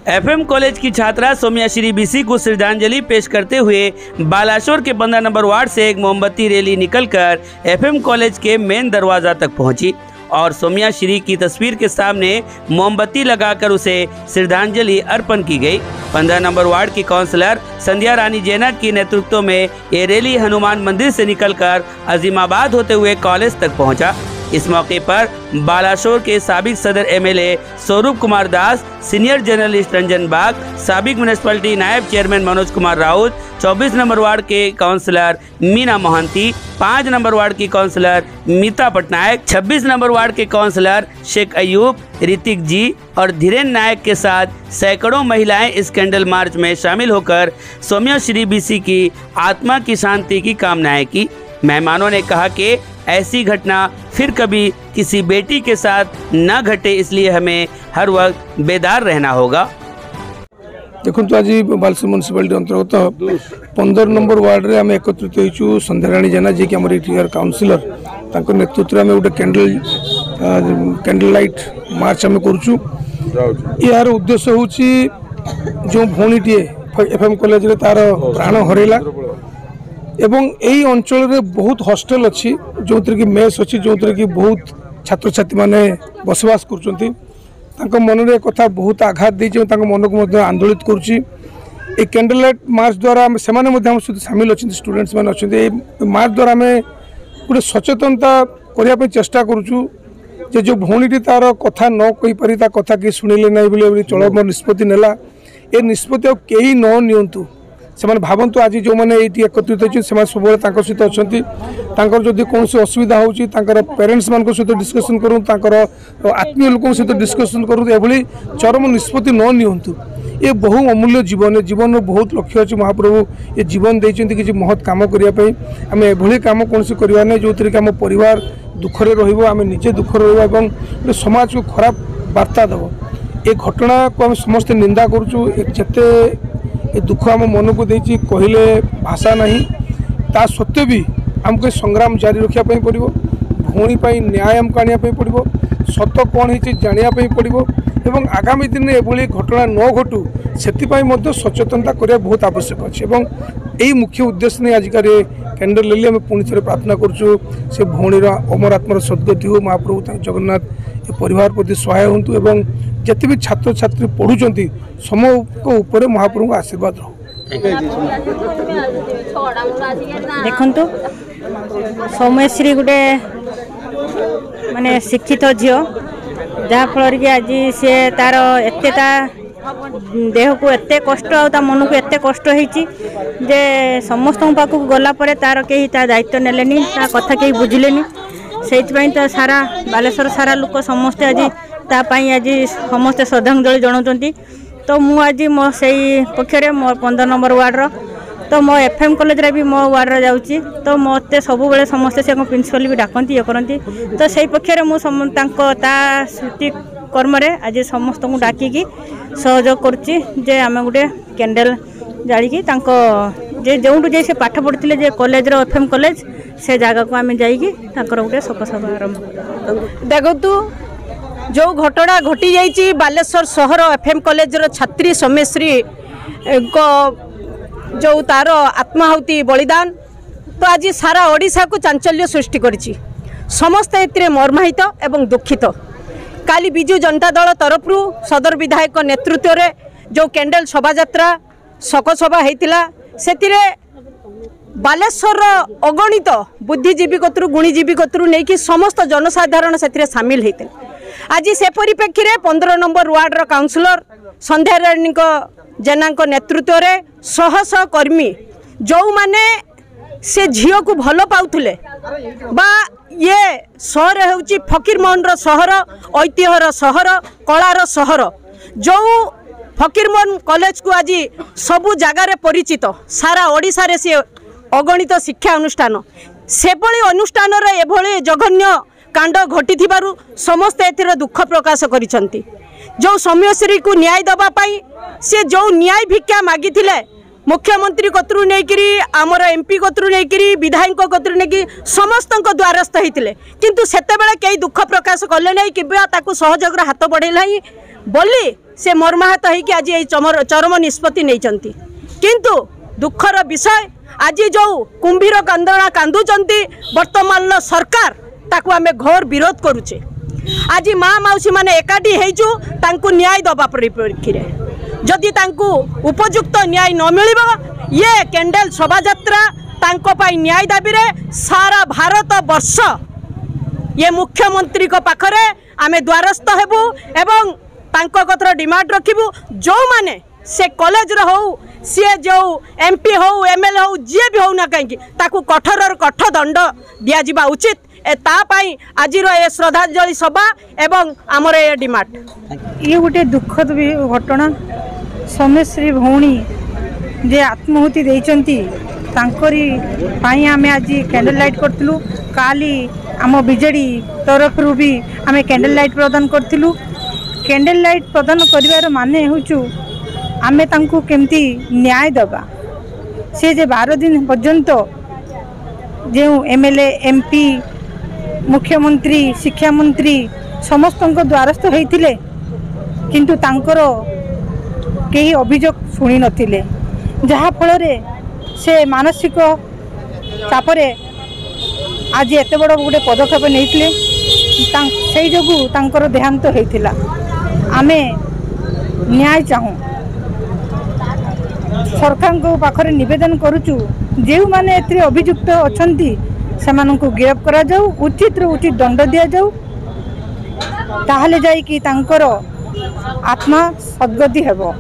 FM college की छात्रा सौम्याश्री BC को श्रद्धांजलि पेश करते हुए बालासोर के 15 नंबर वार्ड से एक मोमबत्ती रैली निकलकर एफएम कॉलेज के मेन दरवाजा तक पहुंची और सौम्याश्री की तस्वीर के सामने मोमबत्ती लगाकर उसे श्रद्धांजलि अर्पण की गई। 15 नंबर वार्ड की काउंसलर संध्या रानी जैना की नेतृत्व में ये रैली हनुमान मंदिर से निकलकर अजीमाबाद होते हुए कॉलेज तक पहुंचा। इस मौके पर बालासोर के साबिक सदर MLA Swarup Kumar Das, senior journalist Ranjan Bag, साबिक म्यूनिसिपैलिटी नायब chairman Manoj Kumar Raut, 24 number ward के councillor Meena Mohanty, 5 number ward की councillor Mita Pattnaik, 26 number ward के काउंसलर शेख अयूब, ऋतिक जी और धीरेन नायक के साथ सैकड़ों महिलाएं इस कैंडल मार्च में शामिल होकर सौम्याश्री बीसी की आत्मा की शांति की कामनाएं की। मेहमानों ने कहा कि ऐसी घटना फिर कभी किसी बेटी के साथ न घटे, इसलिए हमें हर वक्त बेदार रहना होगा। देखो तो आज बालासोर म्यूनिसिपालिटी अंतर्गत 15 नंबर वार्ड रे आम एकत्रित होइछु। संध्या रानी जेना जे कि हमर एटियर काउंसिलर तांको नेतृत्व में गोटे कैंडल लाइट मार्च आम करूछु। यार उद्देश्य होछि जो भौणीटीए एफएम कॉलेज रे तार प्राण हरेला एवं यही अंचल रे बहुत हॉस्टल अच्छी जो कि मेस अच्छी जो कि बहुत छात्र छात्री माने बसवास करछंती। तांको मन रे कथा बहुत आघात देछि, तांको मन को मध्य आंदोलित करूछि। ए कैंडल लाइट मार्च द्वारा से सामिल अच्छे स्टूडेंट्स मैंने अच्छे मार्च द्वारा आम गोटे सचेतनता करने चेष्टा करुचु जे जो भौणीटी तार कथा न कही पारि ता कथा कि शुणिले ना बोली चल निष्पत्ति नेला। ए निष्पत्ति कहीं न नियंतु से भावतु आज जो मैंने ये एकत्रित होती सब सहित अच्छा जदि कौन असुविधा होची पेरेंट्स मान सहित डिस्कसन करूँ, आत्मीय लोक सहित डिस्कसन करूँ, एभली चरम निष्पत्ति न नियंतु। ये बहु अमूल्य जीवन जीवन बहुत लक्ष्य अच्छे महाप्रभु ये जीवन देते किसी महत् कम करने आम एभली कम कौन करवा ना जो थी आम परिवार दुखरे रम निजे दुखरे रहा समाज को खराब वार्ता देव। ये घटना को आम समस्ते निंदा करुचु। जिते ये दुख आम मन को देती कहले भाषा नहीं, ता सत्वे भी आमको संग्राम जारी रखापी पड़ो। भौणी न्याय आमको आने पड़ो, सत कौन है जानापी पड़ो एवं आगामी दिन में एभली घटना न घटू से सचेतनता करने बहुत आवश्यक अच्छे। यही मुख्य उद्देश्य नहीं आजिकार कैंडल रैली आम पुणी थे प्रार्थना करुँ से भौणीर अमर आत्मार सद्गति हो, महाप्रभु जगन्नाथ ये परिवार प्रति सहाय हूँ एवं जिते भी छात्र छात्री पढ़ुंट समूह महाप्रभु आशीर्वाद रहो। देखु सौम्याश्री गोटे माने शिक्षित झील जहाँफल कि आज सी तार एतेटा देह को एत कष्ट आ मन को एत कष्ट होती जे समस्त पाक गलापर तार कहीं दायित्व नेलेनी, कथा कहीं बुझिलेनी। से तो सारा बालेश्वर सारा लोक समस्ते आज तापाई आज समस्ते श्रद्धांजलि जनाऊँच। तो मु आज मो से पक्षरे मो 15 नंबर वार्डर तो मो एफएम कॉलेज रे भी मो वार्ड जाऊँगी। तो मत सब बेले समस्ते से प्रिंसिपल भी डाकती ये करती। तो से पक्षरे मुझे स्मृति कर्म आज समस्त को डाकिकी सहयोग करुच्ची जे आम गोटे कैंडल जाड़ी जो से पाठ पढ़ते जे कॉलेज एफएम कॉलेज से जगह को आम जाइए गोटे शोक सभा आरंभ। देखु जो घटना घटी जाइए बालेश्वर सहर एफएम कॉलेज छात्री सौम्याश्री को जो तार आत्माहुति बलिदान तो आज सारा ओडिशा को चांचल्य सृष्टि करिछि। समस्त एथिरे मर्माहित एवं दुखित। काली बिजु जनता दल तरफ सदर विधायक नेतृत्व रे जो कैंडल शोभा यात्रा शोक सभा होता से बालेश्वर अगणित बुद्धिजीवी कतरू गुणीजीवी कतरू नहीं कि समस्त जनसाधारण से सामिल होते। आज से परिप्रेक्षी में 15 नंबर वार्डर काउंसिलर संध्या रानी जेना नेतृत्व रे शह शह कर्मी जो माने से झील को भल पाउथुले बा ये सहर होउची फकीरमोहन सहर, ऐतिह्यर सहर, कलार सहर जो फकीरमोहन कॉलेज को आज सबु जगार परिचित सारा ओडिशा रे से अगणित शिक्षा अनुष्ठान से अनुष्ठान एभली जघन्य कांड घटी समस्त एथिर दुख प्रकाश करिसंती। जो सौम्याश्री को न्याय दबा पाई से जो न्याय भिक्षा मागी मुख्यमंत्री कतरू नहीं आमर एमपी कतरू नहीं विधायक कतरू नहीं समस्त द्वारस्थ होते किंतु सेतेबेले कई दुख प्रकाश कले नहीं कि सहयोग हाथ बढ़ेला ही बोली से मर्माहत होइकि आज ये चरम निष्पत्ति नहीं। किंतु दुखर विषय आज जो कुंभीर कांदणा कांदुचंती वर्तमान सरकार ताकू आमे घोर विरोध करुचे। आज माँ मौसी माने एकाठी हेचु तांकू न्याय दबा परिप्रेक्षी रे जदि तांकू उपयुक्त न्याय न मिलिबो ये कैंडल शोभा यात्रा तांको पाई न्याय दाबी रे सारा भारत वर्ष ये मुख्यमंत्री को पाखरे आमे द्वारस्थ हेबु एवं तांको कथर डिमांड रखिबु जो माने से कॉलेज रो हो सी जो एमपी हो एमएलए हो जे भी हो ना कहीं ताकू कठोर कठोर दंड दिया जिबा उचित तापाई आज ये श्रद्धांजलि सभा एवं आमर ये डिमांड। ये गोटे दुखद भी घटना सौम्यश्री भौणी जे आत्माहुति देइचंती तांकरी पाई आमे आज कैंडल लाइट करथिलु। काली आम बीजेडी तरफ भी आमे कैंडल लाइट प्रदान करथिलु। कैंडल लाइट प्रदान करिवार माने होचु आमे तांकू केमती न्याय दबा से जे 12 दिन पर्यंत जो एमएलए एमपी मुख्यमंत्री शिक्षा मंत्री समस्त द्वारस्थ होइथिले किंतु तांकर कई अभियोग शुणी नथिले जहा फल रे से मानसिक चापरे आज एत बड़ गोटे पदक्षेप नैथिले से जोगु तांकर देहांत होइथिला। आमे न्याय चाहूँ सरकार को पाखरे निवेदन करुचु जे माने एथरे अभियुक्त अछंती सेमानंकु गिरफ्त करा जाऊ उचित रो उचित दंड दिया जाऊ ताहले जाई कि तांकर आत्मा सद्गति हेबो।